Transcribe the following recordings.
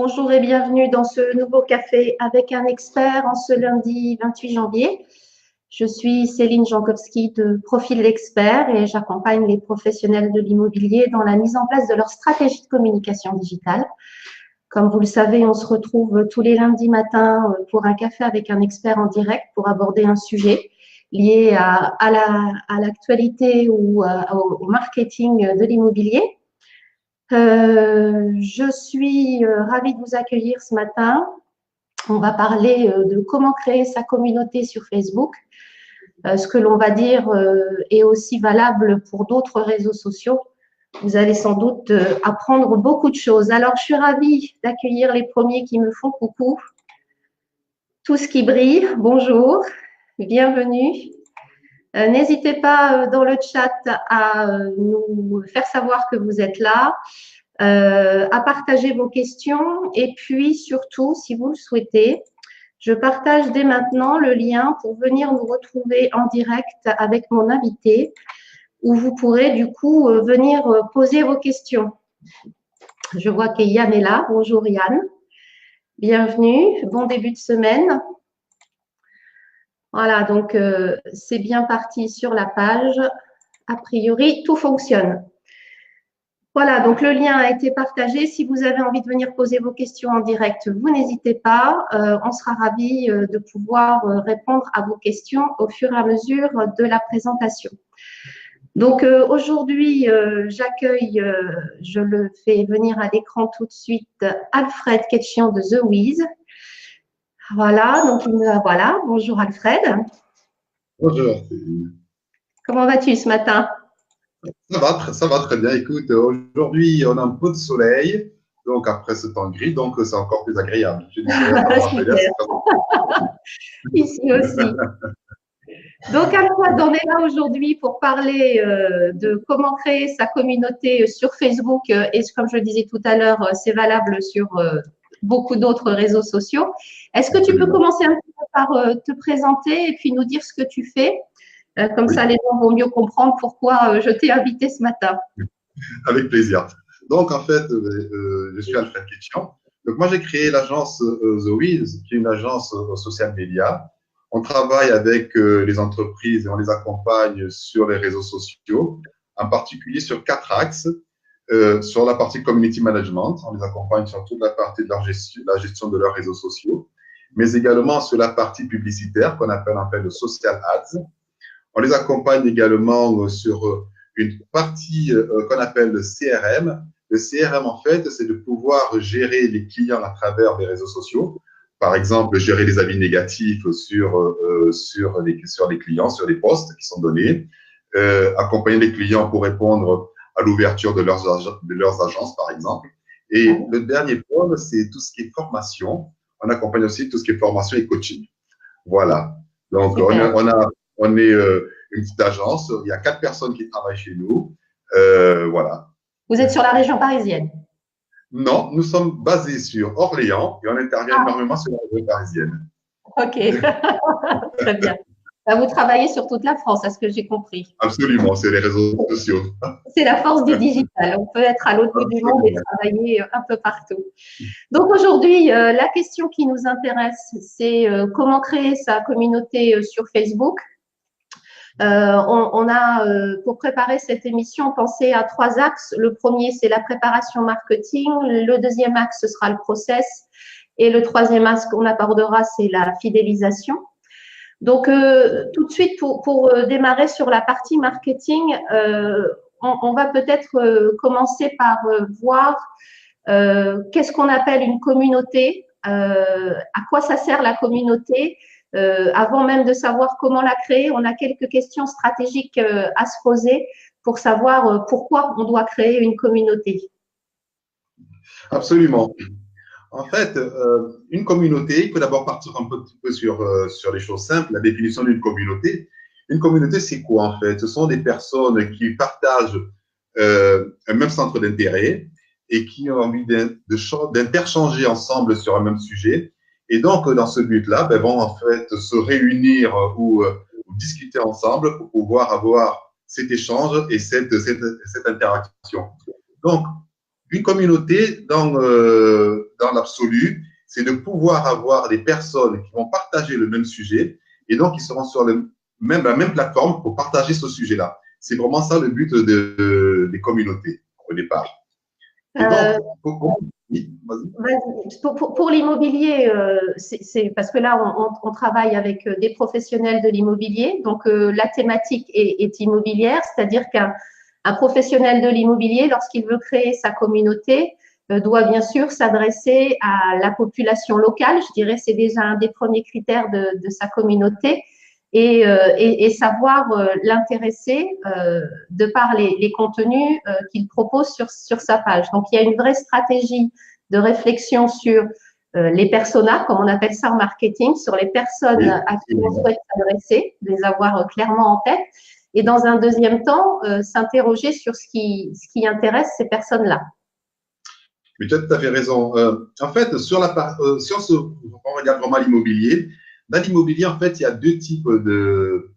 Bonjour et bienvenue dans ce nouveau café avec un expert en ce lundi 28 janvier. Je suis Céline Jankowski de Profil d'Expert et j'accompagne les professionnels de l'immobilier dans la mise en place de leur stratégie de communication digitale. Comme vous le savez, on se retrouve tous les lundis matins pour un café avec un expert en direct pour aborder un sujet lié à l'actualité ou au marketing de l'immobilier. Je suis ravie de vous accueillir ce matin. On va parler de comment créer sa communauté sur Facebook. Ce que l'on va dire est aussi valable pour d'autres réseaux sociaux. Vous allez sans doute apprendre beaucoup de choses. Alors, je suis ravie d'accueillir les premiers qui me font coucou. Tout ce qui brille, bonjour, bienvenue. N'hésitez pas dans le chat à nous faire savoir que vous êtes là, à partager vos questions et puis surtout, si vous le souhaitez, je partage dès maintenant le lien pour venir nous retrouver en direct avec mon invité où vous pourrez du coup venir poser vos questions. Je vois que Yann est là. Bonjour Yann, bienvenue, bon début de semaine. Voilà, donc c'est bien parti sur la page. A priori, tout fonctionne. Voilà, donc le lien a été partagé. Si vous avez envie de venir poser vos questions en direct, vous n'hésitez pas. On sera ravis de pouvoir répondre à vos questions au fur et à mesure de la présentation. Donc aujourd'hui, j'accueille, je le fais venir à l'écran tout de suite, Alfred Ketchian de The Wiz. Voilà, donc voilà, bonjour Alfred. Bonjour. Comment vas-tu ce matin? Ça va très bien. Écoute, aujourd'hui, on a un peu de soleil. Donc, après ce temps gris, donc c'est encore plus agréable. Ici aussi. Donc, Alfred, on est là aujourd'hui pour parler de comment créer sa communauté sur Facebook. Et comme je le disais tout à l'heure, c'est valable sur beaucoup d'autres réseaux sociaux. Est-ce que tu peux commencer un petit peu par te présenter et puis nous dire ce que tu fais? Comme ça, les gens vont mieux comprendre pourquoi je t'ai invité ce matin. Avec plaisir. Donc, en fait, je suis Alfred Ketchian. Donc, moi, j'ai créé l'agence The Wiz, qui est une agence social média. On travaille avec les entreprises et on les accompagne sur les réseaux sociaux, en particulier sur 4 axes. Sur la partie community management, on les accompagne sur toute la partie de la gestion de leurs réseaux sociaux, mais également sur la partie publicitaire qu'on appelle en fait le social ads. On les accompagne également sur une partie qu'on appelle le CRM. Le CRM, en fait, c'est de pouvoir gérer les clients à travers les réseaux sociaux. Par exemple, gérer les avis négatifs sur les clients, sur les posts qui sont donnés. Accompagner les clients pour répondre à l'ouverture de leurs agences, par exemple. Et le dernier point, c'est tout ce qui est formation. On accompagne aussi tout ce qui est formation et coaching. Voilà. Donc, on est une petite agence. Il y a 4 personnes qui travaillent chez nous. Voilà. Vous êtes sur la région parisienne? Non, nous sommes basés sur Orléans et on intervient énormément sur la région parisienne. Ok, très bien. Vous travaillez sur toute la France, à ce que j'ai compris. Absolument, c'est les réseaux sociaux. C'est la force du digital. On peut être à l'autre bout du monde et travailler un peu partout. Donc aujourd'hui, la question qui nous intéresse, c'est comment créer sa communauté sur Facebook. On a, pour préparer cette émission, pensé à 3 axes. Le premier, c'est la préparation marketing. Le deuxième axe, ce sera le process. Et le troisième axe qu'on abordera, c'est la fidélisation. Donc, tout de suite, pour démarrer sur la partie marketing, on va peut-être commencer par voir qu'est-ce qu'on appelle une communauté, à quoi ça sert la communauté. Avant même de savoir comment la créer, on a quelques questions stratégiques à se poser pour savoir pourquoi on doit créer une communauté. Absolument. En fait, une communauté, il faut d'abord partir un petit peu sur les choses simples, la définition d'une communauté. Une communauté, c'est quoi en fait? Ce sont des personnes qui partagent un même centre d'intérêt et qui ont envie d'interchanger ensemble sur un même sujet. Et donc, dans ce but-là, vont en fait se réunir ou discuter ensemble pour pouvoir avoir cet échange et cette interaction. Donc, Une communauté, dans l'absolu, c'est de pouvoir avoir des personnes qui vont partager le même sujet et donc qui seront sur la même plateforme pour partager ce sujet-là. C'est vraiment ça le but des communautés au départ. Et donc, oui, pour l'immobilier, c'est parce que là, on travaille avec des professionnels de l'immobilier. Donc, la thématique est immobilière, c'est-à-dire qu'un professionnel de l'immobilier, lorsqu'il veut créer sa communauté, doit bien sûr s'adresser à la population locale. Je dirais c'est déjà un des premiers critères de sa communauté et savoir l'intéresser de par les contenus qu'il propose sur sa page. Donc, il y a une vraie stratégie de réflexion sur les personas, comme on appelle ça en marketing, sur les personnes à qui on souhaite s'adresser, les avoir clairement en tête. Et dans un deuxième temps, s'interroger sur ce qui intéresse ces personnes-là. Mais tu as tout à fait raison. En fait, si on regarde vraiment l'immobilier, dans l'immobilier, en fait, il y a deux types de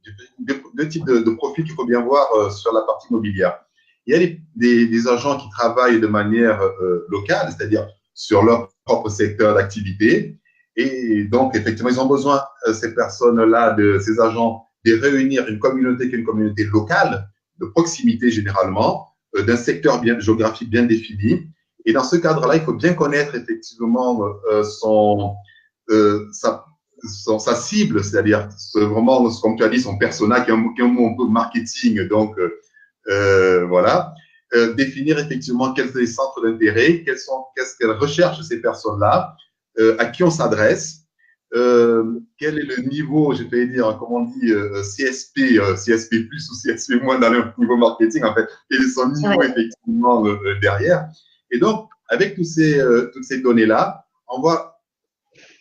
profils qu'il faut bien voir sur la partie immobilière. Il y a des agents qui travaillent de manière locale, c'est-à-dire sur leur propre secteur d'activité. Et donc, effectivement, ils ont besoin, ces personnes-là, ces agents, de réunir une communauté qui est une communauté locale, de proximité généralement, d'un secteur géographique bien défini. Et dans ce cadre-là, il faut bien connaître effectivement sa cible, c'est-à-dire vraiment, comme tu as dit, son persona, qui est un mot un peu marketing. Donc, voilà. Définir effectivement quels sont les centres d'intérêt, qu'est-ce qu'elles recherchent ces personnes-là, à qui on s'adresse, quel est le niveau, je vais dire, comme on dit, CSP, CSP plus ou CSP moins dans le niveau marketing, en fait, quel est son niveau effectivement derrière. Et donc, avec toutes ces données-là, on va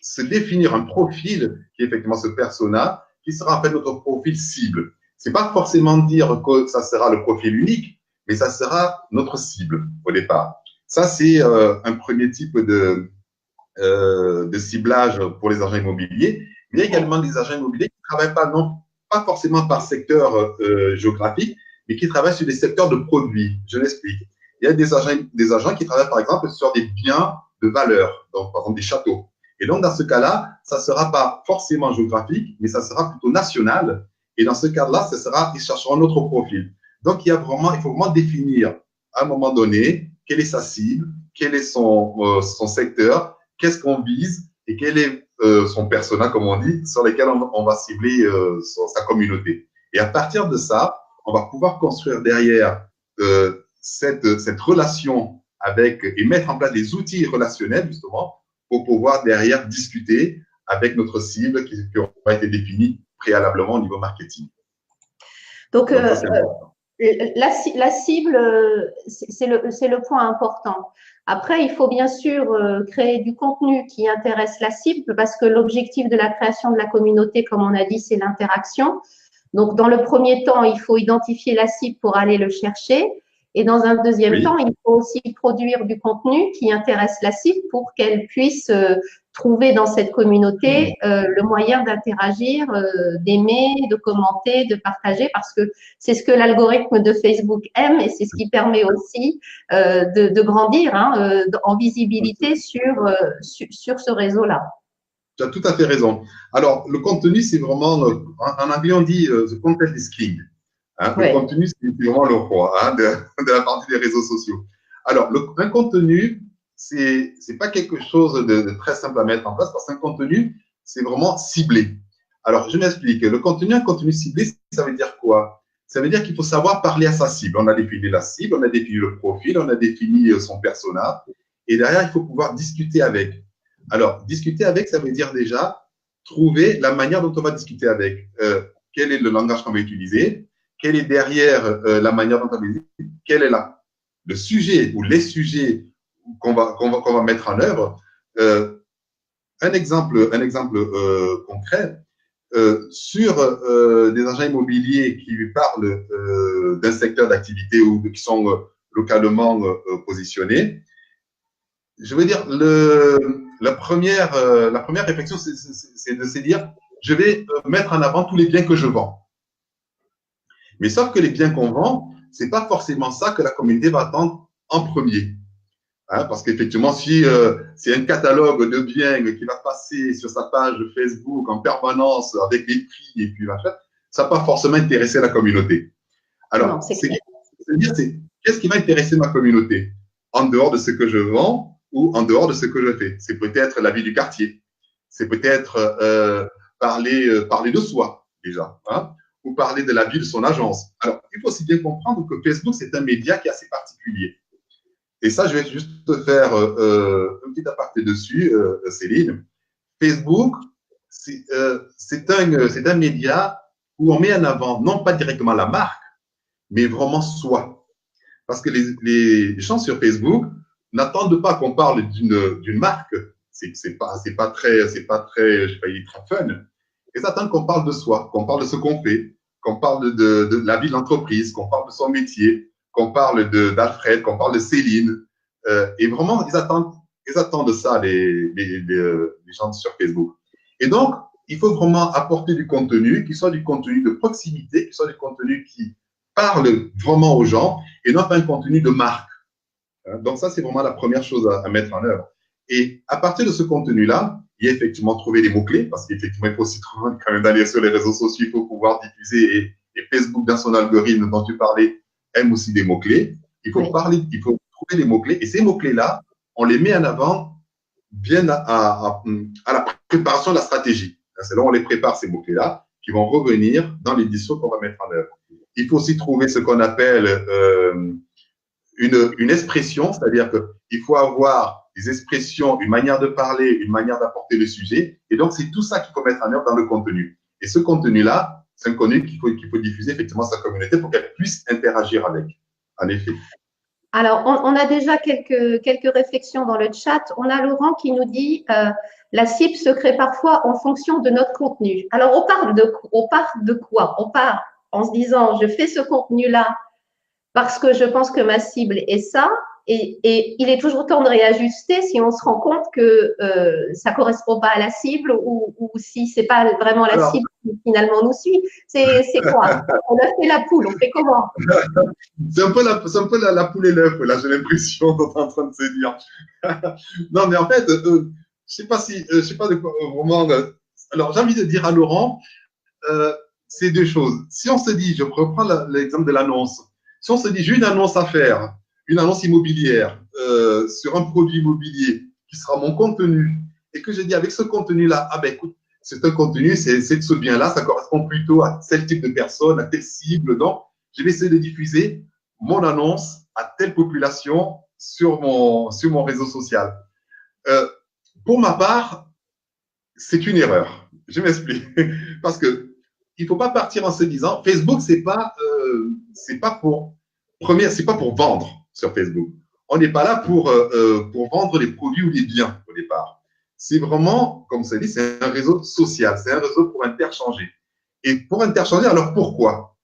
se définir un profil qui est effectivement ce persona, qui sera en fait notre profil cible. C'est pas forcément dire que ça sera le profil unique, mais ça sera notre cible au départ. Ça, c'est un premier type de ciblage pour les agents immobiliers. Mais il y a également des agents immobiliers qui ne travaillent pas forcément par secteur géographique, mais qui travaillent sur des secteurs de produits. Je l'explique. Il y a des agents qui travaillent, par exemple, sur des biens de valeur, donc par exemple des châteaux. Et donc, dans ce cas-là, ça ne sera pas forcément géographique, mais ça sera plutôt national. Et dans ce cas-là, ils chercheront un autre profil. Donc, il faut vraiment définir à un moment donné quelle est sa cible, quel est son secteur, qu'est-ce qu'on vise et quel est son persona, comme on dit, sur lesquels on va cibler sa communauté. Et à partir de ça, on va pouvoir construire derrière cette relation et mettre en place des outils relationnels, justement, pour pouvoir derrière discuter avec notre cible qui aura été définie préalablement au niveau marketing. Donc la cible, c'est le point important. Après, il faut bien sûr créer du contenu qui intéresse la cible parce que l'objectif de la création de la communauté, comme on a dit, c'est l'interaction. Donc, dans le premier temps, il faut identifier la cible pour aller le chercher. Et dans un deuxième temps, il faut aussi produire du contenu qui intéresse la cible pour qu'elle puisse trouver dans cette communauté le moyen d'interagir, d'aimer, de commenter, de partager, parce que c'est ce que l'algorithme de Facebook aime et c'est ce qui permet aussi de grandir en visibilité sur ce réseau-là. Tu as tout à fait raison. Alors, le contenu, c'est vraiment, en anglais, on dit the content is king. Le contenu, c'est vraiment le roi de la partie des réseaux sociaux. Alors, un contenu, c'est pas quelque chose de très simple à mettre en place parce qu'un contenu, c'est vraiment ciblé. Alors, je m'explique. Un contenu ciblé, ça veut dire quoi? Ça veut dire qu'il faut savoir parler à sa cible. On a défini la cible, on a défini le profil, on a défini son persona. Et derrière, il faut pouvoir discuter avec. Alors, discuter avec, ça veut dire déjà trouver la manière dont on va discuter avec. Quel est le langage qu'on va utiliser? Quelle est derrière la manière dont on va utiliser? Quel est le sujet ou les sujets qu'on va mettre en œuvre? Un exemple concret, sur des agents immobiliers qui parlent d'un secteur d'activité ou qui sont localement positionnés, je veux dire, la première réflexion, c'est de se dire, je vais mettre en avant tous les biens que je vends. Mais sauf que les biens qu'on vend, c'est pas forcément ça que la communauté va attendre en premier. Hein, parce qu'effectivement, si c'est un catalogue de biens qui va passer sur sa page Facebook en permanence avec les prix et puis machin, ça va pas forcément intéresser la communauté. Non, Alors, c'est clair. c'est qu'est-ce qui va intéresser ma communauté en dehors de ce que je vends ou en dehors de ce que je fais. C'est peut-être la vie du quartier, c'est peut-être parler de soi déjà, hein, ou parler de la vie de son agence. Alors, il faut aussi bien comprendre que Facebook, c'est un média qui est assez particulier. Et ça, je vais juste te faire un petit aparté dessus, Céline. Facebook, c'est un média où on met en avant non pas directement la marque, mais vraiment soi. Parce que les gens sur Facebook n'attendent pas qu'on parle d'une marque. C'est pas très, je sais pas, il est très fun. Ils attendent qu'on parle de soi, qu'on parle de ce qu'on fait, qu'on parle de la vie de l'entreprise, qu'on parle de son métier, qu'on parle d'Alfred, qu'on parle de Céline. Et vraiment, ils attendent ça, les gens sur Facebook. Et donc, il faut vraiment apporter du contenu, qui soit du contenu de proximité, qui soit du contenu qui parle vraiment aux gens et non pas un contenu de marque. Donc ça, c'est vraiment la première chose à mettre en œuvre. Et à partir de ce contenu-là, il y a effectivement trouver les mots-clés, parce qu'effectivement, il faut aussi trouver quand même d'aller sur les réseaux sociaux, il faut pouvoir diffuser, et Facebook, dans son algorithme dont tu parlais, aime aussi des mots-clés. Il faut parler, il faut trouver les mots-clés, et ces mots-clés-là, on les met en avant bien à la préparation de la stratégie. C'est là où on les prépare, ces mots-clés-là, qui vont revenir dans l'édition qu'on va mettre en œuvre. Il faut aussi trouver ce qu'on appelle une expression, c'est-à-dire qu'il faut avoir des expressions, une manière de parler, une manière d'apporter le sujet. Et donc, c'est tout ça qu'il faut mettre en œuvre dans le contenu. Et ce contenu-là, c'est un contenu qu'il faut diffuser effectivement à sa communauté pour qu'elle puisse interagir avec, en effet. Alors, on a déjà quelques réflexions dans le chat. On a Laurent qui nous dit la cible se crée parfois en fonction de notre contenu. Alors, on part de quoi? On part en se disant, je fais ce contenu-là parce que je pense que ma cible est ça. Et il est toujours temps de réajuster si on se rend compte que ça correspond pas à la cible ou si c'est pas vraiment la cible qui finalement nous suit. C'est quoi? On a fait la poule, on fait comment? C'est un peu la poule et l'œuf, là, j'ai l'impression qu'on est en train de se dire. Non, mais en fait, je sais pas de quoi vraiment. Alors, j'ai envie de dire à Laurent, c'est deux choses. Si on se dit, je reprends l'exemple de l'annonce, si on se dit, j'ai une annonce à faire, une annonce immobilière sur un produit immobilier qui sera mon contenu, et que je dis avec ce contenu-là, ah ben écoute, c'est un contenu, c'est de ce bien-là, ça correspond plutôt à tel type de personne, à telle cible, donc je vais essayer de diffuser mon annonce à telle population sur mon réseau social. Pour ma part, c'est une erreur. Je m'explique. Parce que il faut pas partir en se disant Facebook, c'est pas pour vendre sur Facebook. On n'est pas là pour vendre les produits ou les biens au départ. C'est vraiment, comme ça dit, c'est un réseau social, c'est un réseau pour interchanger. Et pour interchanger, alors pourquoi?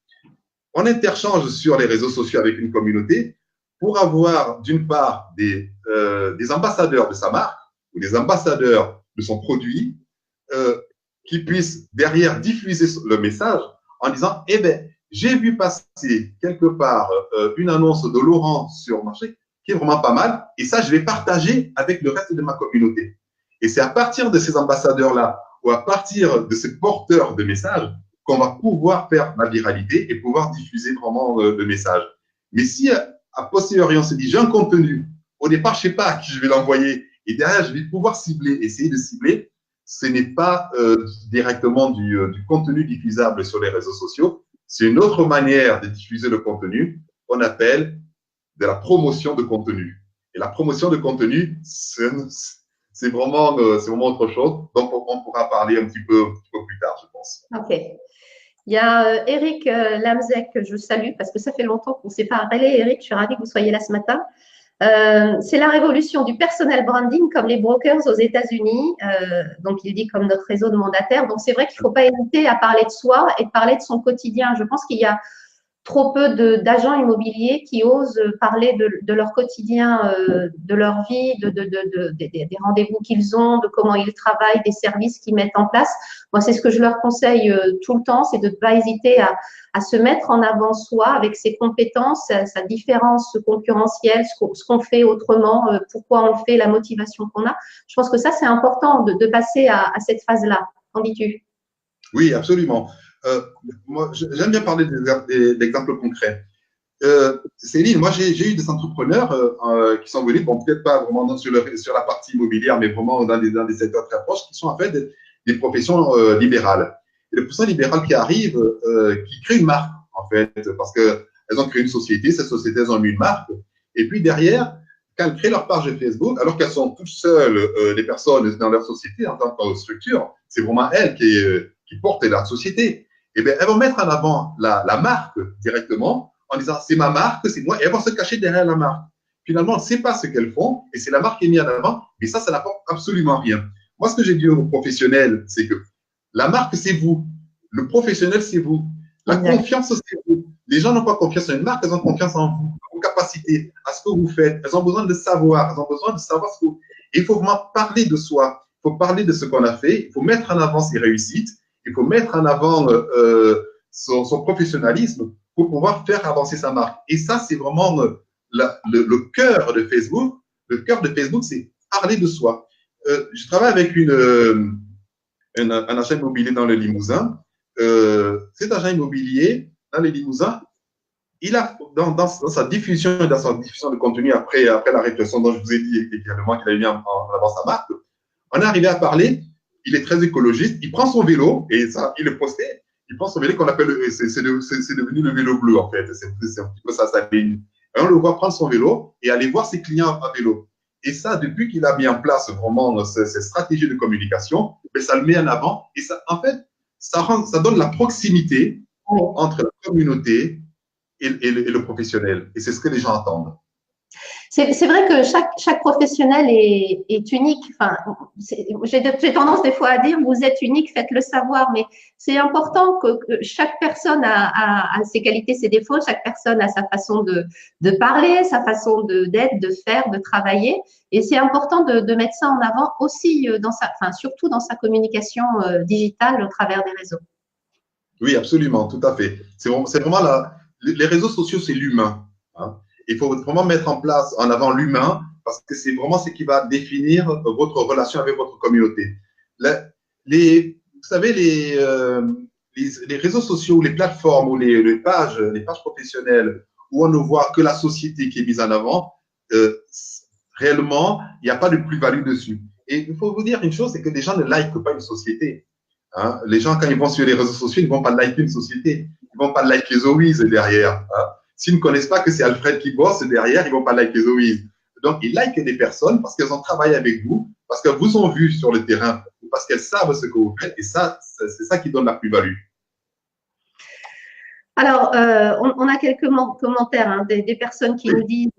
On interchange sur les réseaux sociaux avec une communauté pour avoir d'une part des ambassadeurs de sa marque ou des ambassadeurs de son produit qui puissent derrière diffuser le message en disant eh ben j'ai vu passer quelque part une annonce de Laurent sur le marché qui est vraiment pas mal et ça je vais partager avec le reste de ma communauté. Et c'est à partir de ces ambassadeurs-là ou à partir de ces porteurs de messages qu'on va pouvoir faire la viralité et pouvoir diffuser vraiment le message. Mais si à posteriori on se dit j'ai un contenu, au départ je sais pas à qui je vais l'envoyer et derrière je vais pouvoir cibler, essayer de cibler, ce n'est pas directement du contenu diffusable sur les réseaux sociaux, c'est une autre manière de diffuser le contenu qu'on appelle de la promotion de contenu. Et la promotion de contenu, c'est vraiment autre chose. Donc, on pourra parler un petit peu plus tard, je pense. Ok. Il y a Eric Lamzek que je salue parce que ça fait longtemps qu'on ne s'est pas parlé. Eric, je suis ravie que vous soyez là ce matin. C'est la révolution du personal branding comme les brokers aux États-Unis. Donc, il dit comme notre réseau de mandataires. Donc, c'est vrai qu'il ne faut pas hésiter à parler de soi et de parler de son quotidien. Je pense qu'il y a trop peu d'agents immobiliers qui osent parler de leur quotidien, de leur vie, des rendez-vous qu'ils ont, de comment ils travaillent, des services qu'ils mettent en place. Moi, c'est ce que je leur conseille tout le temps, c'est de ne pas hésiter à se mettre en avant soi avec ses compétences, sa différence concurrentielle, ce qu'on fait autrement, pourquoi on le fait, la motivation qu'on a. Je pense que ça, c'est important de passer à cette phase-là. Qu'en dis-tu? Oui, absolument. Moi, j'aime bien parler d'exemples concrets. Céline, moi, j'ai eu des entrepreneurs qui sont venus, bon, peut-être pas vraiment sur la partie immobilière, mais vraiment dans des secteurs très proches, qui sont en fait des professions libérales. Et les professions libérales qui arrivent, qui créent une marque, en fait, parce qu'elles ont créé une société, cette société, elles ont mis une marque. Et puis derrière, quand elles créent leur page Facebook, alors qu'elles sont toutes seules, les personnes dans leur société, en tant que structure, c'est vraiment elles qui portent leur société. Et bien, elles vont mettre en avant la marque directement en disant c'est ma marque, c'est moi, et elles vont se cacher derrière la marque. Finalement, on ne sait pas ce qu'elles font, et c'est la marque qui est mise en avant, mais ça n'apporte absolument rien. Moi, ce que j'ai dit aux professionnels, c'est que la marque, c'est vous. Le professionnel, c'est vous. La confiance, c'est vous. Les gens n'ont pas confiance en une marque, elles ont confiance en vous, en vos capacités, à ce que vous faites. Elles ont besoin de savoir, elles ont besoin de savoir ce que vous... Et il faut vraiment parler de soi, il faut parler de ce qu'on a fait, il faut mettre en avant ses réussites, il faut mettre en avant son professionnalisme pour pouvoir faire avancer sa marque. Et ça, c'est vraiment le cœur de Facebook. Le cœur de Facebook, c'est parler de soi. Je travaille avec un agent immobilier dans le Limousin. Cet agent immobilier dans le Limousin, il a, dans sa diffusion et dans sa diffusion de contenu après la réflexion dont je vous ai dit également qu'il avait mis en avant sa marque, on est arrivé à parler. Il est très écologiste. Il prend son vélo et ça, il le postait. Il prend son vélo qu'on appelle, c'est devenu le vélo bleu en fait. C'est un petit peu ça, sa ligne. Et on le voit prendre son vélo et aller voir ses clients à vélo. Et ça, depuis qu'il a mis en place vraiment ces stratégies de communication, ben, ça le met en avant. Et ça, en fait, ça donne la proximité entre la communauté et le professionnel. Et c'est ce que les gens attendent. C'est vrai que chaque professionnel est unique. Enfin, j'ai tendance des fois à dire, vous êtes unique, faites-le savoir. Mais c'est important que chaque personne a ses qualités, ses défauts. Chaque personne a sa façon de parler, sa façon d'être, de faire, de travailler. Et c'est important de mettre ça en avant aussi surtout dans sa communication digitale au travers des réseaux. Oui, absolument, tout à fait. C'est vraiment les réseaux sociaux, c'est l'humain. Hein. Il faut vraiment mettre en place, en avant l'humain, parce que c'est vraiment ce qui va définir votre relation avec votre communauté. Vous savez, les réseaux sociaux, les plateformes ou les pages professionnelles où on ne voit que la société qui est mise en avant, réellement, il n'y a pas de plus-value dessus. Et il faut vous dire une chose, c'est que les gens ne likent pas une société. Hein. Les gens, quand ils vont sur les réseaux sociaux, ils ne vont pas liker une société. Ils ne vont pas liker Zoïse derrière. Hein. S'ils ne connaissent pas que c'est Alfred qui bosse derrière, ils ne vont pas liker Zoïse. Donc, ils likent des personnes parce qu'elles ont travaillé avec vous, parce qu'elles vous ont vu sur le terrain, parce qu'elles savent ce que vous faites. Et ça, c'est ça qui donne la plus-value. Alors, on a quelques commentaires hein, des personnes qui nous disent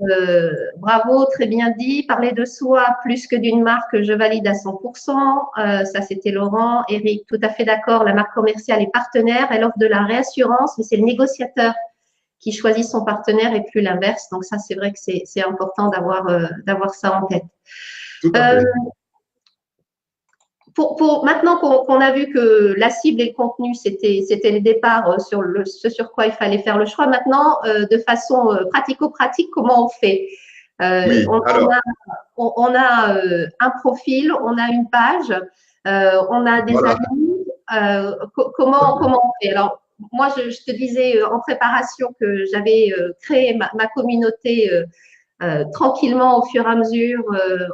bravo, très bien dit, parler de soi plus que d'une marque, je valide à 100%. Ça, c'était Laurent. Eric, tout à fait d'accord, la marque commerciale est partenaire, elle offre de la réassurance, mais c'est le négociateur qui choisit son partenaire et plus l'inverse. Donc, ça, c'est vrai que c'est important d'avoir ça en tête. Tout à fait. Maintenant qu'on a vu que la cible et le contenu, c'était le départ sur ce sur quoi il fallait faire le choix, maintenant, de façon pratico-pratique, comment on fait Oui, on a un profil, on a une page, on a des amis. Comment on fait? Alors, moi, je te disais en préparation que j'avais créé ma communauté tranquillement au fur et à mesure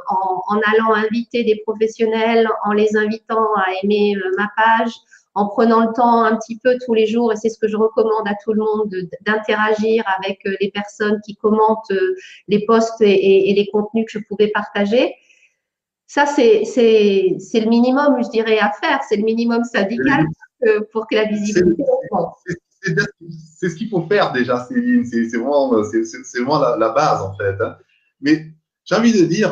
en allant inviter des professionnels, en les invitant à aimer ma page, en prenant le temps un petit peu tous les jours, et c'est ce que je recommande à tout le monde, d'interagir avec les personnes qui commentent les posts et les contenus que je pouvais partager. Ça, c'est le minimum, je dirais, à faire. C'est le minimum syndical pour que la visibilité augmente. C'est ce qu'il faut faire déjà. C'est vraiment la base, en fait. Hein. Mais j'ai envie de dire,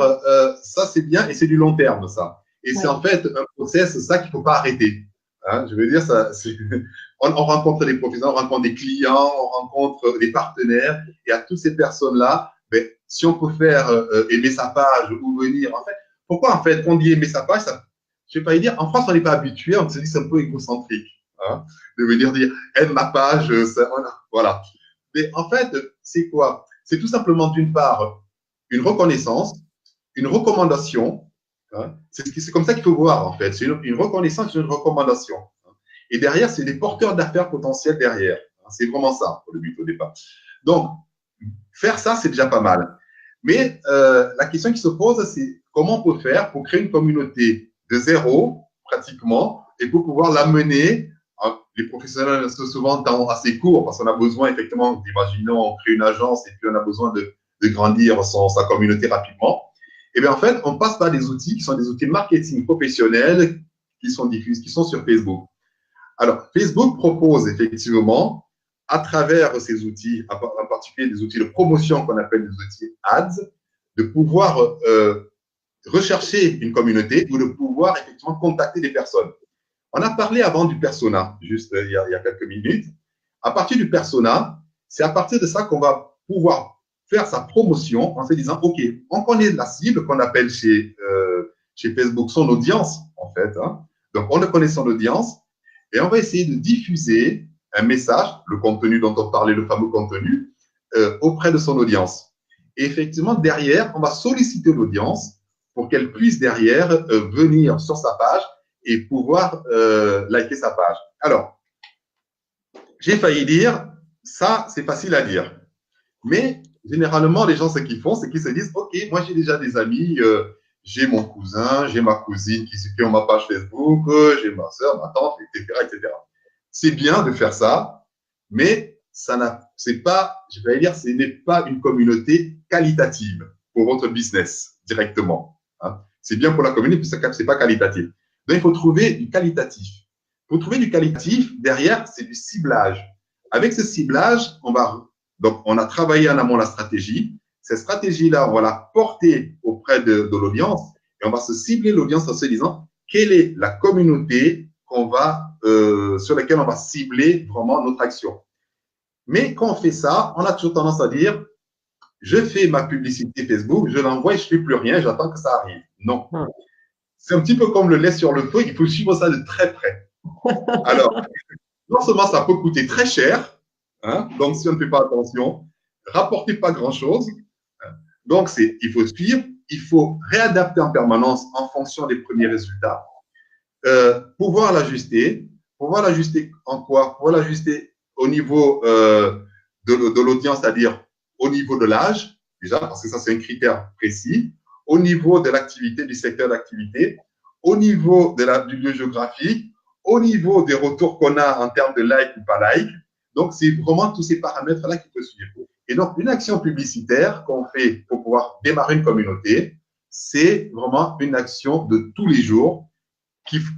ça, c'est bien et c'est du long terme, ça. Et c'est en fait un process, ça, qu'il ne faut pas arrêter. Hein. Je veux dire, on rencontre des professionnels, on rencontre des clients, on rencontre des partenaires. Et à toutes ces personnes-là, ben, si on peut faire aimer sa page ou venir, en fait, pourquoi en fait, quand on dit aimer sa page, ça, je vais pas y dire, en France, on n'est pas habitué, on se dit que c'est un peu égocentrique, hein, de venir dire aime ma page, voilà. Mais en fait, c'est quoi? C'est tout simplement d'une part une reconnaissance, une recommandation. Hein, c'est comme ça qu'il faut voir en fait. C'est une reconnaissance, une recommandation. Et derrière, c'est des porteurs d'affaires potentiels derrière. C'est vraiment ça le but au départ. Donc, faire ça, c'est déjà pas mal. Mais la question qui se pose, c'est comment on peut faire pour créer une communauté de zéro, pratiquement, et pour pouvoir l'amener. Les professionnels sont souvent en temps assez court parce qu'on a besoin, effectivement, d'imaginons, on crée une agence et puis on a besoin de grandir sa communauté rapidement. Et bien, en fait, on passe par des outils qui sont des outils de marketing professionnels qui sont diffusés, qui sont sur Facebook. Alors, Facebook propose effectivement, à travers ces outils, en particulier des outils de promotion qu'on appelle des outils ads, de pouvoir rechercher une communauté ou de pouvoir effectivement contacter des personnes. On a parlé avant du persona, juste il y a quelques minutes. À partir du persona, c'est à partir de ça qu'on va pouvoir faire sa promotion en se disant, OK, on connaît la cible qu'on appelle chez Facebook son audience, en fait. Hein. Donc, on connaît son audience et on va essayer de diffuser un message, le contenu dont on parlait, le fameux contenu, auprès de son audience. Et effectivement, derrière, on va solliciter l'audience pour qu'elle puisse derrière venir sur sa page et pouvoir liker sa page. Alors, j'ai failli dire, ça, c'est facile à dire. Mais généralement, les gens, ce qu'ils font, c'est qu'ils se disent, OK, moi, j'ai déjà des amis, j'ai mon cousin, j'ai ma cousine qui ont ma page Facebook, j'ai ma soeur, ma tante, etc., etc. C'est bien de faire ça, mais c'est pas, je vais dire, ce n'est pas une communauté qualitative pour votre business directement. Hein. C'est bien pour la communauté, mais c'est pas qualitatif. Donc, il faut trouver du qualitatif. Pour trouver du qualitatif, derrière, c'est du ciblage. Avec ce ciblage, on a travaillé en amont la stratégie. Cette stratégie-là, on va la porter auprès de l'audience et on va se cibler l'audience en se disant quelle est la communauté sur laquelle on va cibler vraiment notre action. Mais quand on fait ça, on a toujours tendance à dire je fais ma publicité Facebook, je l'envoie et je ne fais plus rien, j'attends que ça arrive. Non. C'est un petit peu comme le lait sur le feu, il faut suivre ça de très près. Alors, non seulement ça peut coûter très cher, hein, donc si on ne fait pas attention, rapporter pas grand-chose. Donc, il faut suivre, il faut réadapter en permanence en fonction des premiers résultats, pouvoir l'ajuster en quoi? Pouvoir l'ajuster au niveau de l'audience, c'est-à-dire au niveau de l'âge, déjà, parce que ça, c'est un critère précis, au niveau de l'activité, du secteur d'activité, au niveau du lieu géographique, au niveau des retours qu'on a en termes de like ou pas like. Donc, c'est vraiment tous ces paramètres-là qu'il faut suivre. Et donc, une action publicitaire qu'on fait pour pouvoir démarrer une communauté, c'est vraiment une action de tous les jours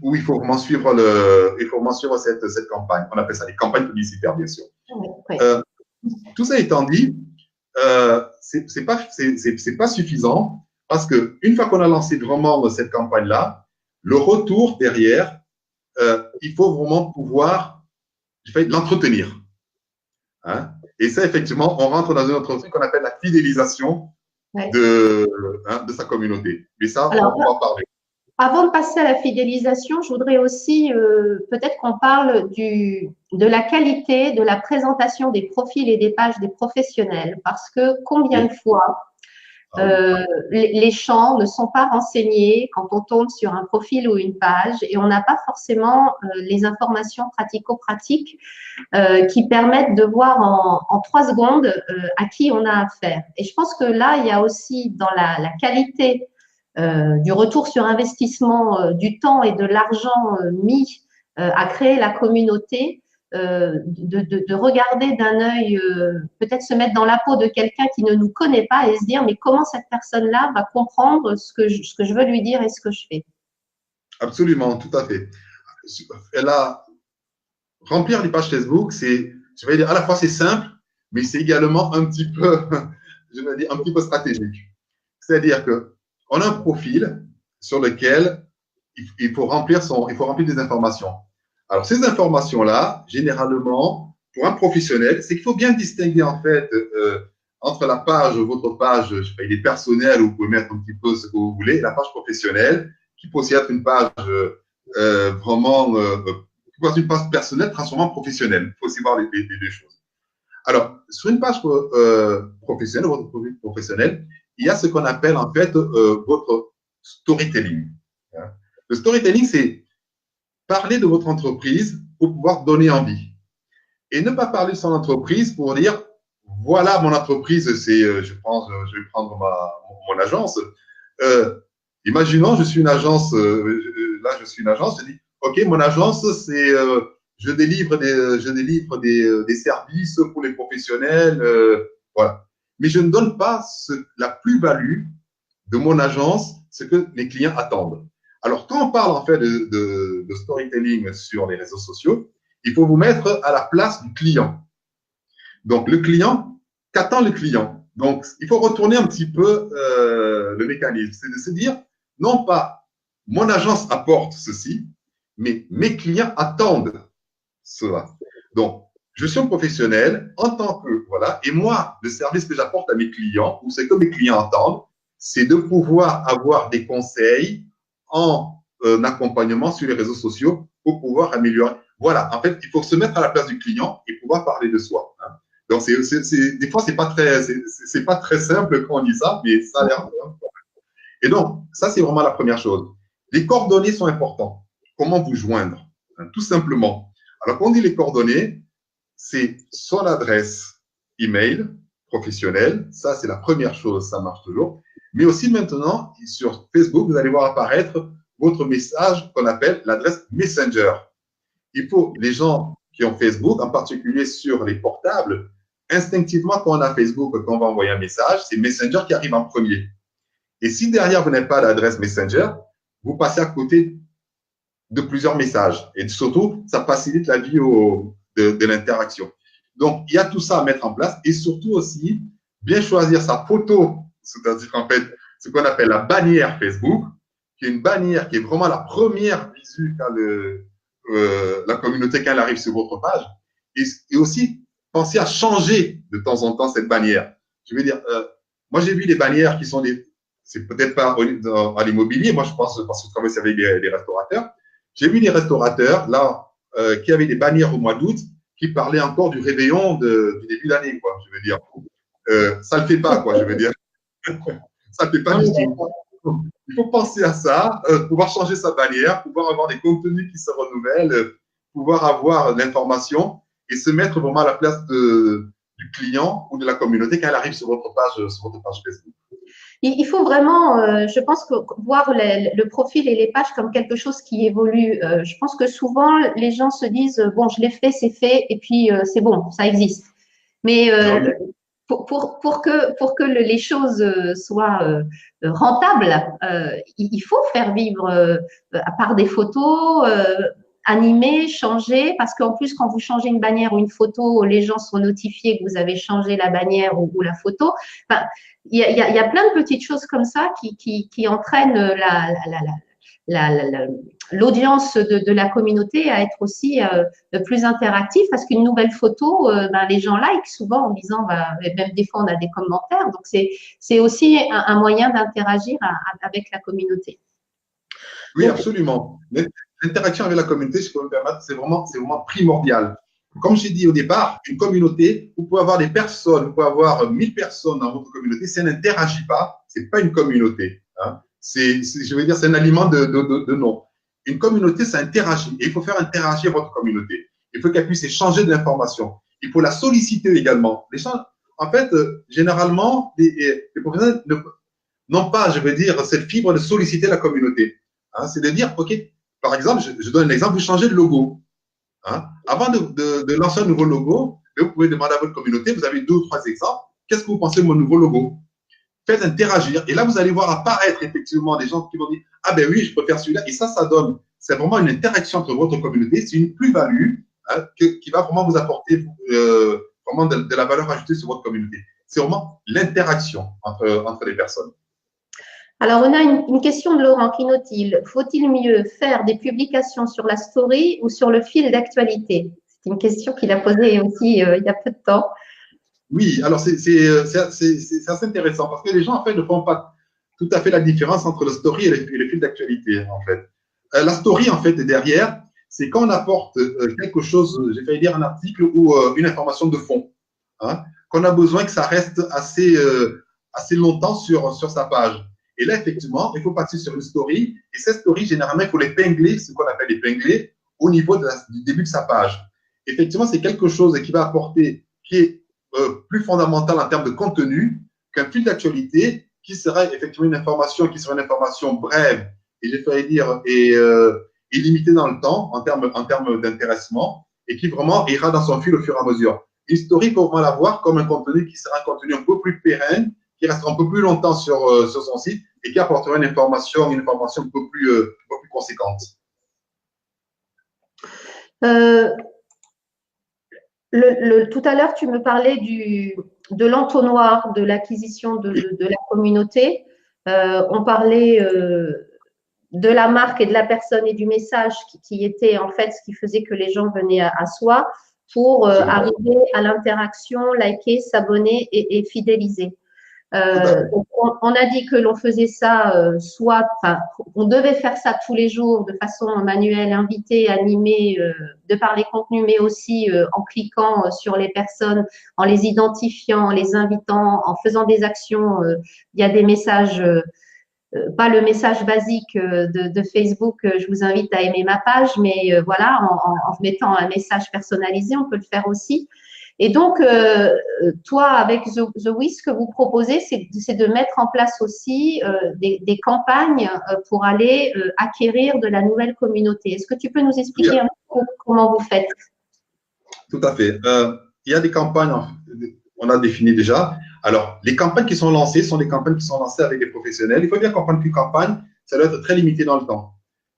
où il faut vraiment suivre cette campagne. On appelle ça les campagnes publicitaires, bien sûr. Oui. Tout ça étant dit, c'est pas suffisant parce que une fois qu'on a lancé vraiment cette campagne-là, le retour derrière, il faut vraiment pouvoir l'entretenir. Hein? Et ça, effectivement, on rentre dans un autre truc qu'on appelle la fidélisation de sa communauté. Mais ça, on va en parler. Avant de passer à la fidélisation, je voudrais aussi peut-être qu'on parle de la qualité de la présentation des profils et des pages des professionnels, parce que combien de fois les champs ne sont pas renseignés quand on tombe sur un profil ou une page et on n'a pas forcément les informations pratico-pratiques qui permettent de voir en 3 secondes à qui on a affaire. Et je pense que là, il y a aussi dans la qualité du retour sur investissement du temps et de l'argent mis à créer la communauté, de regarder d'un œil, peut-être se mettre dans la peau de quelqu'un qui ne nous connaît pas et se dire mais comment cette personne-là va comprendre ce que je veux lui dire et ce que je fais. Absolument, tout à fait. Remplir les pages Facebook, je vais dire, à la fois c'est simple, mais c'est également un petit peu, je vais dire, un petit peu stratégique. C'est-à-dire que on a un profil sur lequel il faut remplir des informations. Alors, ces informations-là, généralement, pour un professionnel, c'est qu'il faut bien distinguer, en fait, entre la page, votre page, je sais pas, il est personnel, où vous pouvez mettre un petit peu ce que vous voulez, et la page professionnelle, qui peut aussi être une page vraiment, qui peut être une page personnelle transformée en professionnelle. Il faut aussi voir les deux choses. Alors, sur une page professionnelle, votre profil professionnel, il y a ce qu'on appelle, en fait, votre storytelling. Hein. Le storytelling, c'est parler de votre entreprise pour pouvoir donner envie. Et ne pas parler de son entreprise pour dire, voilà mon entreprise, c'est, je vais prendre mon agence. Imaginons, je suis une agence, là je suis une agence, je dis, ok, mon agence, c'est, je délivre des services pour les professionnels, voilà. Mais je ne donne pas la plus-value de mon agence, ce que les clients attendent. Alors, quand on parle en fait de storytelling sur les réseaux sociaux, il faut vous mettre à la place du client. Donc, le client, qu'attend le client? Donc, il faut retourner un petit peu le mécanisme. C'est de se dire, non pas mon agence apporte ceci, mais mes clients attendent cela. Donc, je suis un professionnel en tant que, voilà, et moi, le service que j'apporte à mes clients, ou ce que mes clients attendent, c'est de pouvoir avoir des conseils en accompagnement sur les réseaux sociaux pour pouvoir améliorer. Voilà, en fait, il faut se mettre à la place du client et pouvoir parler de soi. Hein. Donc, des fois, c'est pas très simple quand on dit ça, mais ça a l'air. Et donc, ça, c'est vraiment la première chose. Les coordonnées sont importantes. Comment vous joindre? Hein, tout simplement. Alors, quand on dit les coordonnées, c'est son adresse email professionnelle. Ça, c'est la première chose, ça marche toujours. Mais aussi maintenant, sur Facebook, vous allez voir apparaître votre message qu'on appelle l'adresse Messenger. Il faut, les gens qui ont Facebook, en particulier sur les portables, instinctivement, quand on a Facebook, quand on va envoyer un message, c'est Messenger qui arrive en premier. Et si derrière, vous n'avez pas l'adresse Messenger, vous passez à côté de plusieurs messages. Et surtout, ça facilite la vie de l'interaction. Donc, il y a tout ça à mettre en place et surtout aussi, bien choisir sa photo, c'est-à-dire en fait, ce qu'on appelle la bannière Facebook, qui est une bannière qui est vraiment la première visu quand la communauté, quand elle arrive sur votre page. Et aussi, pensez à changer de temps en temps cette bannière. Je veux dire, moi, j'ai vu des bannières qui sont c'est peut-être pas à l'immobilier, moi, je pense, parce que je travaille avec des restaurateurs. J'ai vu des restaurateurs, là, qui avaient des bannières au mois d'août, qui parlaient encore du réveillon du début d'année, quoi, je veux dire. Ça le fait pas, quoi, je veux dire. Ça le fait pas du tout. Il faut penser à ça, pouvoir changer sa bannière, pouvoir avoir des contenus qui se renouvellent, pouvoir avoir l'information et se mettre vraiment à la place du client ou de la communauté quand elle arrive sur votre page Facebook. Il faut vraiment, je pense, voir le profil et les pages comme quelque chose qui évolue. Je pense que souvent, les gens se disent, bon, je l'ai fait, c'est fait, et puis c'est bon, ça existe. Mais pour que les choses soient rentables, il faut faire vivre à part des photos, animer, changer, parce qu'en plus, quand vous changez une bannière ou une photo, les gens sont notifiés que vous avez changé la bannière ou la photo. Enfin, il y a plein de petites choses comme ça qui entraînent l'audience de la communauté à être aussi plus interactif parce qu'une nouvelle photo, les gens like souvent en disant, même des fois on a des commentaires, donc c'est aussi un moyen d'interagir avec la communauté. Oui, absolument. L'interaction avec la communauté, si je peux me permettre, c'est vraiment primordial. Comme j'ai dit au départ, une communauté, vous pouvez avoir des personnes, vous pouvez avoir 1000 personnes dans votre communauté, si elle n'interagit pas, c'est pas une communauté. Hein. Je veux dire, c'est un aliment de nom. Une communauté, ça interagit. Et il faut faire interagir votre communauté. Il faut qu'elle puisse échanger de l'information. Il faut la solliciter également. Les gens, en fait, généralement, les professionnels n'ont pas, je veux dire, cette fibre de solliciter la communauté. Hein, c'est de dire, OK, par exemple, je donne un exemple, vous changez de logo. Hein. Avant de lancer un nouveau logo, vous pouvez demander à votre communauté, vous avez 2 ou 3 exemples, qu'est-ce que vous pensez de mon nouveau logo? Faites interagir. Et là, vous allez voir apparaître effectivement des gens qui vont dire, ah ben oui, je préfère celui-là. Et ça donne, c'est vraiment une interaction entre votre communauté, c'est une plus-value hein, qui va vraiment vous apporter vraiment de la valeur ajoutée sur votre communauté. C'est vraiment l'interaction entre les personnes. Alors, on a une question de Laurent qui note-t-il, faut-il mieux faire des publications sur la story ou sur le fil d'actualité? C'est une question qu'il a posée aussi il y a peu de temps. Oui, alors c'est assez intéressant parce que les gens, en fait, ne font pas tout à fait la différence entre le story et le fil d'actualité, en fait. La story, en fait, derrière, c'est quand on apporte quelque chose, j'ai failli dire un article ou une information de fond, hein, qu'on a besoin que ça reste assez longtemps sur sa page. Et là, effectivement, il faut passer sur une story. Et cette story, généralement, il faut l'épingler, ce qu'on appelle épingler, au niveau du début de sa page. Effectivement, c'est quelque chose qui va apporter, qui est plus fondamental en termes de contenu qu'un fil d'actualité qui serait effectivement une information brève et j'ai failli dire et limitée dans le temps en termes d'intéressement et qui vraiment ira dans son fil au fur et à mesure. Une story, pour moi, la voir comme un contenu qui sera un contenu un peu plus pérenne, qui restera un peu plus longtemps sur son site et qui apportera une information un peu plus conséquente. Tout à l'heure, tu me parlais de l'entonnoir, de l'acquisition de la communauté. On parlait de la marque et de la personne et du message qui était en fait ce qui faisait que les gens venaient à soi pour arriver à l'interaction, liker, s'abonner et fidéliser. On a dit que l'on faisait ça on devait faire ça tous les jours de façon manuelle, invitée, animée, de par les contenus, mais aussi en cliquant sur les personnes, en les identifiant, en les invitant, en faisant des actions. Il y a des messages, pas le message basique de Facebook, je vous invite à aimer ma page, mais voilà, en mettant un message personnalisé, on peut le faire aussi. Et donc, toi, avec The Wiz, ce que vous proposez, c'est de mettre en place aussi des campagnes pour aller acquérir de la nouvelle communauté. Est-ce que tu peux nous expliquer un peu comment vous faites? Tout à fait. Il y a des campagnes, on a défini déjà. Alors, les campagnes qui sont lancées sont des campagnes qui sont lancées avec des professionnels. Il faut bien comprendre qu'une campagne, ça doit être très limité dans le temps.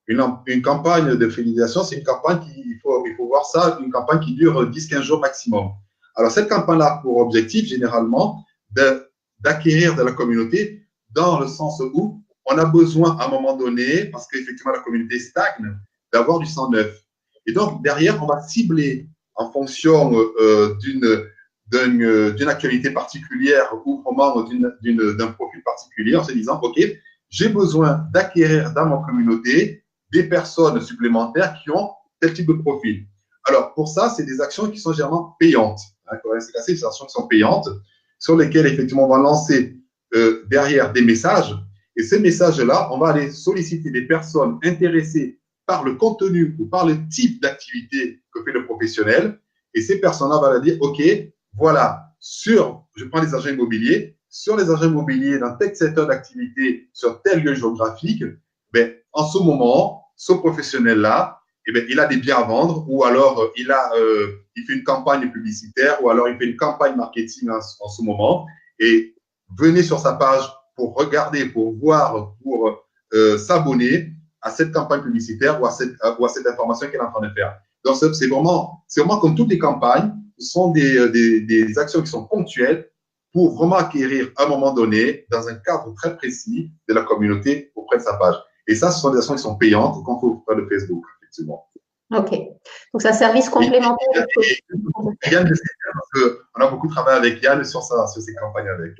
Une campagne de fidélisation, c'est une campagne il faut voir ça, une campagne qui dure 10-15 jours maximum. Alors, cette campagne-là a pour objectif, généralement, d'acquérir de la communauté dans le sens où on a besoin, à un moment donné, parce qu'effectivement, la communauté stagne, d'avoir du sang neuf. Et donc, derrière, on va cibler en fonction d'une actualité particulière ou vraiment d'un profil particulier en se disant, OK, j'ai besoin d'acquérir dans ma communauté des personnes supplémentaires qui ont tel type de profil. Alors, pour ça, c'est des actions qui sont généralement payantes. C'est des actions qui sont payantes, sur lesquelles, effectivement, on va lancer derrière des messages. Et ces messages-là, on va aller solliciter des personnes intéressées par le contenu ou par le type d'activité que fait le professionnel. Et ces personnes-là vont dire, OK, voilà, je prends les agents immobiliers, sur les agents immobiliers dans tel secteur d'activité, sur tel lieu géographique, ben, en ce moment, ce professionnel-là, eh ben, il a des biens à vendre ou alors il fait une campagne publicitaire ou alors il fait une campagne marketing en ce moment et venez sur sa page pour regarder, pour voir, pour s'abonner à cette campagne publicitaire ou à cette information qu'elle est en train de faire. Donc, c'est vraiment comme toutes les campagnes, ce sont des actions qui sont ponctuelles pour vraiment acquérir à un moment donné, dans un cadre très précis, de la communauté auprès de sa page. Et ça, ce sont des actions qui sont payantes quand on fait de Facebook, effectivement. OK. Donc, c'est un service complémentaire. Yann, on a beaucoup travaillé avec Yann sur ces campagnes avec.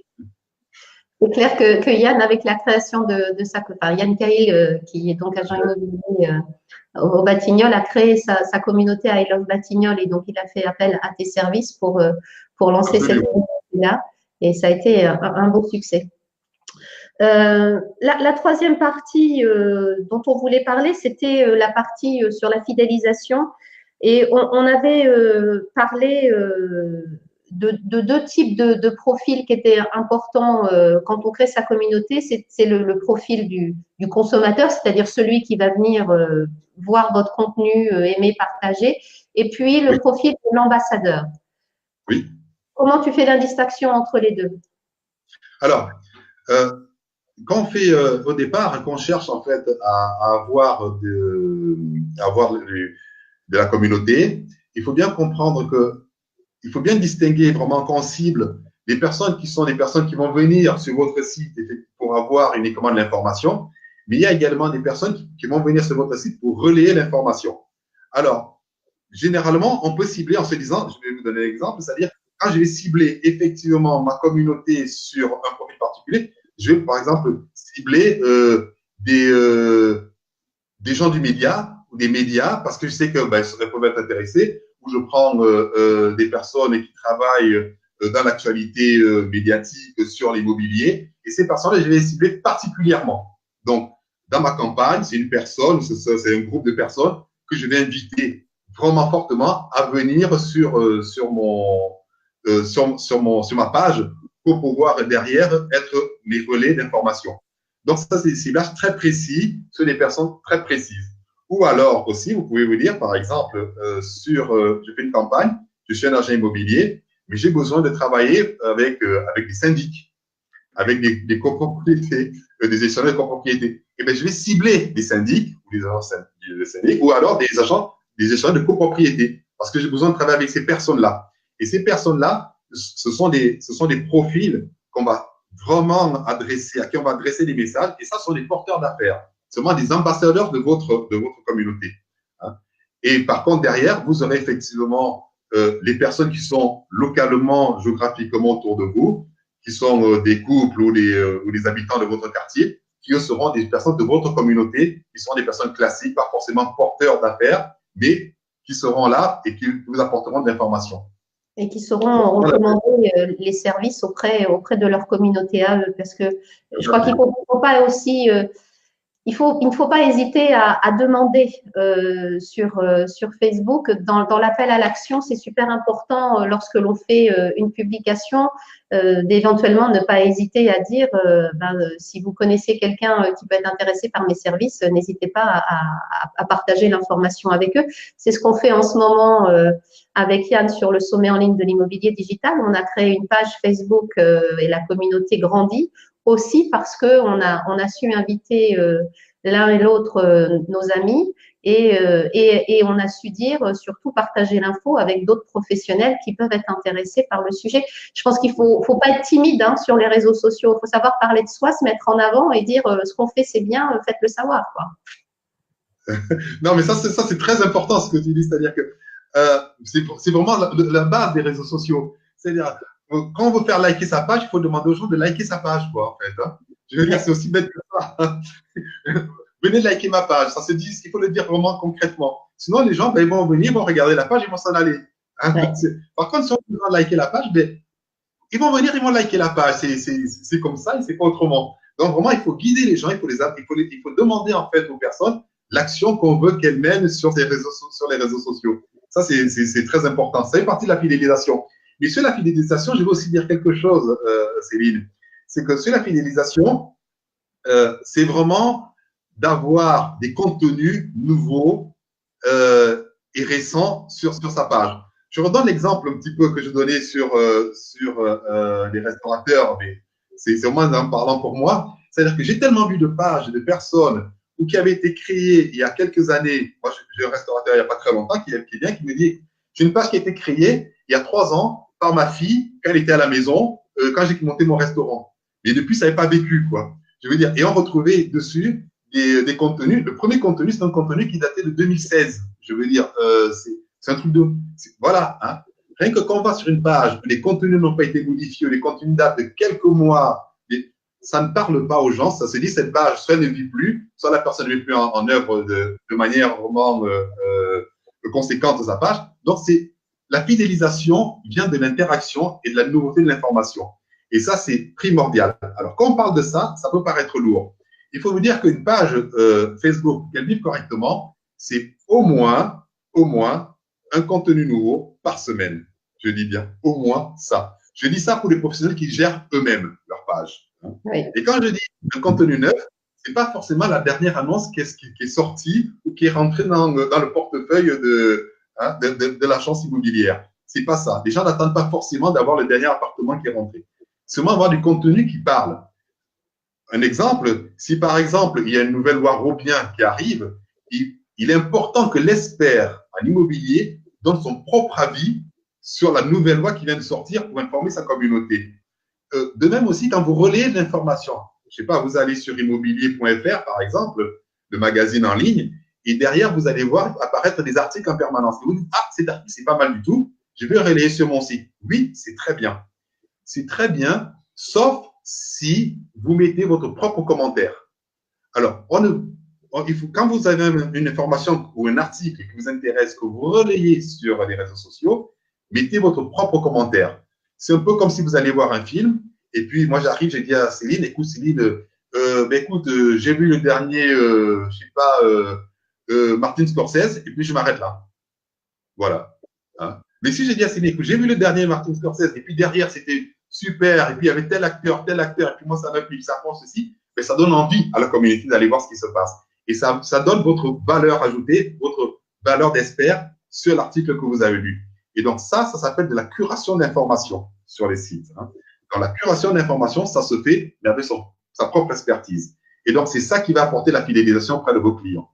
C'est clair que Yann, avec la création de sa, Yann Cahill, qui est donc agent immobilier au Batignolles, a créé sa communauté I Love Batignolles et donc il a fait appel à tes services pour lancer cette communauté-là et ça a été un beau succès. La troisième partie dont on voulait parler, c'était la partie sur la fidélisation et on avait parlé de deux types de profils qui étaient importants quand on crée sa communauté. C'est le profil du consommateur, c'est-à-dire celui qui va venir voir votre contenu, aimer, partager, et puis le profil de l'ambassadeur. Oui. Comment tu fais la distinction entre les deux? Alors, quand on fait au départ, quand on cherche en fait à avoir de la communauté, il faut bien comprendre il faut bien distinguer vraiment quand on cible des personnes qui sont des personnes qui vont venir sur votre site pour avoir uniquement de l'information, mais il y a également des personnes qui vont venir sur votre site pour relayer l'information. Alors, généralement, on peut cibler en se disant, je vais vous donner un exemple, c'est-à-dire quand je vais cibler effectivement ma communauté sur un profil particulier, je vais par exemple cibler des gens du média ou des médias parce que je sais que ils peuvent être intéressés, ou je prends des personnes qui travaillent dans l'actualité médiatique sur l'immobilier, et ces personnes-là, je vais les cibler particulièrement. Donc, dans ma campagne, c'est une personne, c'est un groupe de personnes que je vais inviter vraiment fortement à venir sur ma page pour pouvoir derrière être mes relais d'information. Donc, ça, c'est des ciblages très précis sur des personnes très précises. Ou alors aussi, vous pouvez vous dire, par exemple, je fais une campagne, je suis un agent immobilier, mais j'ai besoin de travailler avec des syndics, avec des copropriétés, des gestionnaires de copropriétés. Et bien, je vais cibler des syndics ou des agents syndics, ou alors des gestionnaires de copropriétés, parce que j'ai besoin de travailler avec ces personnes-là. Et ces personnes-là, ce sont des profils qu'on va vraiment adresser, à qui on va adresser des messages, et ça sont des porteurs d'affaires, seulement des ambassadeurs de votre communauté. Et par contre, derrière, vous aurez effectivement les personnes qui sont localement, géographiquement autour de vous, qui sont des couples ou des habitants de votre quartier, qui eux seront des personnes de votre communauté, qui sont des personnes classiques, pas forcément porteurs d'affaires, mais qui seront là et qui vous apporteront de l'information. Et qui sauront recommander les services auprès de leur communauté à eux. Parce que je crois qu'il ne faut pas aussi… il ne faut pas hésiter à demander sur Facebook. Dans l'appel à l'action, c'est super important lorsque l'on fait une publication, d'éventuellement ne pas hésiter à dire si vous connaissez quelqu'un qui peut être intéressé par mes services, n'hésitez pas à partager l'information avec eux. C'est ce qu'on fait en ce moment avec Yann sur le sommet en ligne de l'immobilier digital. On a créé une page Facebook et la communauté grandit aussi parce qu'on a su inviter l'un et l'autre nos amis et on a su dire surtout partager l'info avec d'autres professionnels qui peuvent être intéressés par le sujet. Je pense qu'il faut pas être timide sur les réseaux sociaux. Il faut savoir parler de soi, se mettre en avant et dire ce qu'on fait c'est bien, faites-le savoir, quoi. Non, mais ça c'est très important ce que tu dis, c'est-à-dire que c'est vraiment la base des réseaux sociaux. C'est-à-dire, quand on veut faire liker sa page, il faut demander aux gens de liker sa page, quoi, en fait. Je veux dire, c'est aussi bête que ça. Venez liker ma page. Ça se dit, il faut le dire vraiment concrètement. Sinon, les gens, ils vont venir, ils vont regarder la page, ils vont s'en aller. Ouais. Par contre, si on veut liker la page, ils vont venir, ils vont liker la page. C'est comme ça et c'est pas autrement. Donc, vraiment, il faut guider les gens, il faut demander, en fait, aux personnes l'action qu'on veut qu'elles mènent sur les réseaux sociaux. Ça, c'est très important. Ça fait partie de la fidélisation. Mais sur la fidélisation, je veux aussi dire quelque chose, Céline. C'est que sur la fidélisation, c'est vraiment d'avoir des contenus nouveaux et récents sur sa page. Je redonne l'exemple un petit peu que je donnais sur les restaurateurs, mais c'est vraiment en parlant pour moi. C'est-à-dire que j'ai tellement vu de pages de personnes ou qui avaient été créées il y a quelques années. Moi, j'ai un restaurateur il n'y a pas très longtemps qui vient, qui me dit, j'ai une page qui a été créée il y a 3 ans par ma fille quand elle était à la maison, quand j'ai monté mon restaurant. Mais depuis, ça n'avait pas vécu, quoi. Je veux dire, et on retrouvait dessus des contenus. Le premier contenu, c'est un contenu qui datait de 2016. Je veux dire, c'est un truc de… Voilà. Hein. Rien que quand on va sur une page, les contenus n'ont pas été modifiés, les contenus datent de quelques mois, ça ne parle pas aux gens. Ça se dit, cette page, soit ne vit plus, soit la personne ne met plus en œuvre de manière vraiment conséquente sa page. Donc, la fidélisation vient de l'interaction et de la nouveauté de l'information. Et ça, c'est primordial. Alors, quand on parle de ça, ça peut paraître lourd. Il faut vous dire qu'une page Facebook, qu'elle vive correctement, c'est au moins un contenu nouveau par semaine. Je dis bien, au moins ça. Je dis ça pour les professionnels qui gèrent eux-mêmes leur page. Oui. Et quand je dis un contenu neuf, c'est pas forcément la dernière annonce qui est sortie ou qui est rentrée dans le portefeuille de l'agence immobilière. C'est pas ça. Les gens n'attendent pas forcément d'avoir le dernier appartement qui est rentré. Seulement avoir du contenu qui parle. Un exemple, si par exemple, il y a une nouvelle loi Robien qui arrive, il est important que l'expert en immobilier donne son propre avis sur la nouvelle loi qui vient de sortir pour informer sa communauté. De même aussi, quand vous relayez de l'information, je sais pas, vous allez sur immobilier.fr, par exemple, le magazine en ligne, et derrière, vous allez voir apparaître des articles en permanence. Et vous dites, ah, cet article, c'est pas mal du tout, je vais relayer sur mon site. Oui, c'est très bien. C'est très bien, sauf si vous mettez votre propre commentaire. Alors, il faut, quand vous avez une information ou un article qui vous intéresse, que vous relayez sur les réseaux sociaux, mettez votre propre commentaire. C'est un peu comme si vous allez voir un film, et puis moi j'arrive, j'ai dit à Céline, écoute Céline, écoute, j'ai vu le dernier, je sais pas, Martin Scorsese, et puis je m'arrête là. Voilà. Hein. Mais si j'ai dit à Céline, écoute, j'ai vu le dernier Martin Scorsese, et puis derrière c'était super, et puis il y avait tel acteur, et puis moi ça m'a plu, ça pense ceci, mais ça donne envie à la communauté d'aller voir ce qui se passe. Et ça donne votre valeur ajoutée, votre valeur d'expert sur l'article que vous avez lu. Et donc ça s'appelle de la curation d'informations sur les sites. Hein. Dans la curation d'informations, ça se fait mais avec sa propre expertise. Et donc c'est ça qui va apporter la fidélisation auprès de vos clients,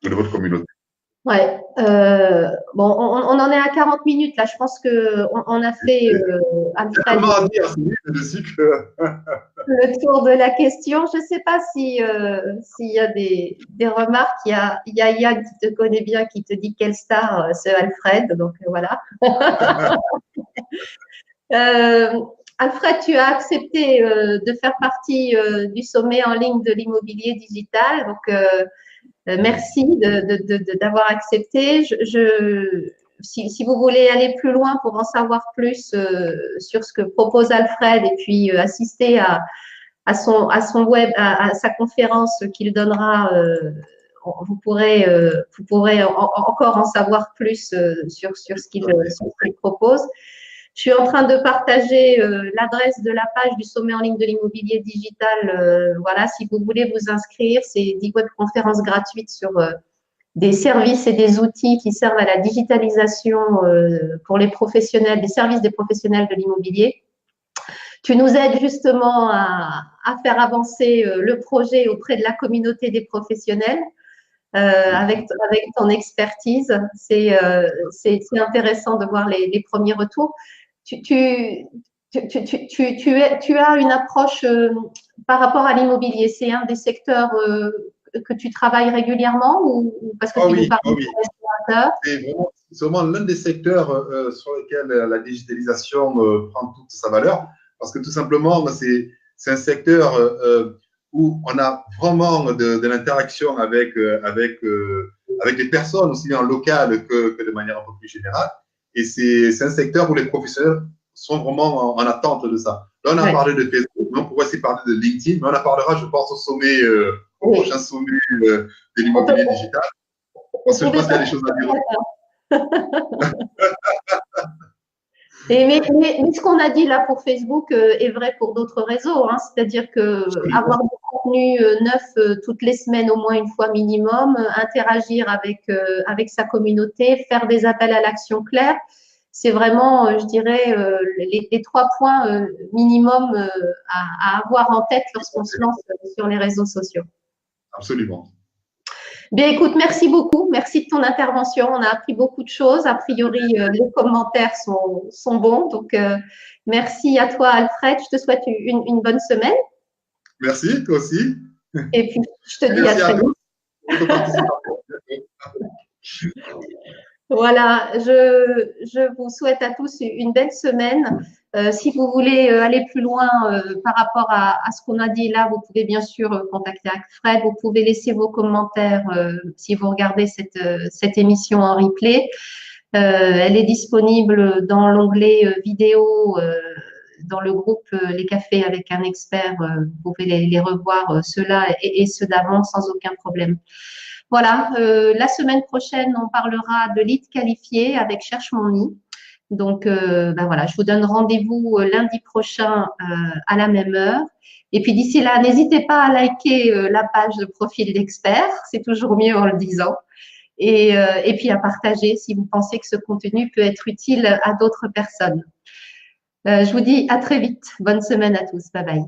de votre communauté. Ouais. Bon, on en est à 40 minutes là. Je pense qu'on a fait Alfred, le tour de la question. Je ne sais pas s'il y a des remarques. Il y a Yann qui te connaît bien, qui te dit quelle star, c'est Alfred. Donc voilà. Alfred, tu as accepté de faire partie du sommet en ligne de l'immobilier digital. Donc merci d'avoir accepté. Si vous voulez aller plus loin pour en savoir plus sur ce que propose Alfred et puis assister à son web, à sa conférence qu'il donnera, vous pourrez encore en savoir plus sur ce qu'il propose. Je suis en train de partager l'adresse de la page du sommet en ligne de l'immobilier digital. Voilà, si vous voulez vous inscrire, c'est 10 webconférences gratuites sur des services et des outils qui servent à la digitalisation pour les professionnels, des services des professionnels de l'immobilier. Tu nous aides justement à faire avancer le projet auprès de la communauté des professionnels. Avec ton expertise, c'est intéressant de voir les premiers retours. Tu as une approche par rapport à l'immobilier. C'est un des secteurs que tu travailles régulièrement ou parce que tu nous parles c'est vraiment l'un des secteurs sur lesquels la digitalisation prend toute sa valeur parce que tout simplement, c'est un secteur où on a vraiment de l'interaction avec les personnes, aussi bien en local que de manière un peu plus générale. Et c'est un secteur où les professionnels sont vraiment en attente de ça. Là, on a parlé de Facebook, mais on pourrait aussi parler de LinkedIn, mais on en parlera, je pense, au sommet, au prochain sommet de l'immobilier digital. Parce que je pense qu'il y a des choses à dire. Mais ce qu'on a dit là pour Facebook est vrai pour d'autres réseaux. Hein. C'est-à-dire qu'avoir du contenu neuf toutes les semaines, au moins une fois minimum, interagir avec sa communauté, faire des appels à l'action clairs, c'est vraiment, je dirais, les 3 points minimum à avoir en tête lorsqu'on se lance sur les réseaux sociaux. Absolument. Bien, écoute, merci beaucoup. Merci de ton intervention. On a appris beaucoup de choses. A priori, les commentaires sont bons. Donc, merci à toi, Alfred. Je te souhaite une bonne semaine. Merci, toi aussi. Et puis, je te dis à très vite. Voilà, je vous souhaite à tous une belle semaine. Si vous voulez aller plus loin par rapport à ce qu'on a dit là, vous pouvez bien sûr contacter Alfred. Vous pouvez laisser vos commentaires si vous regardez cette émission en replay. Elle est disponible dans l'onglet vidéo dans le groupe Les Cafés avec un expert. Vous pouvez les revoir, ceux-là et ceux d'avant sans aucun problème. Voilà, la semaine prochaine, on parlera de lead qualifié avec Cherche mon nid. Donc, voilà, je vous donne rendez-vous lundi prochain à la même heure. Et puis, d'ici là, n'hésitez pas à liker la page de profil d'expert. C'est toujours mieux en le disant. Et puis, à partager si vous pensez que ce contenu peut être utile à d'autres personnes. Je vous dis à très vite. Bonne semaine à tous. Bye bye.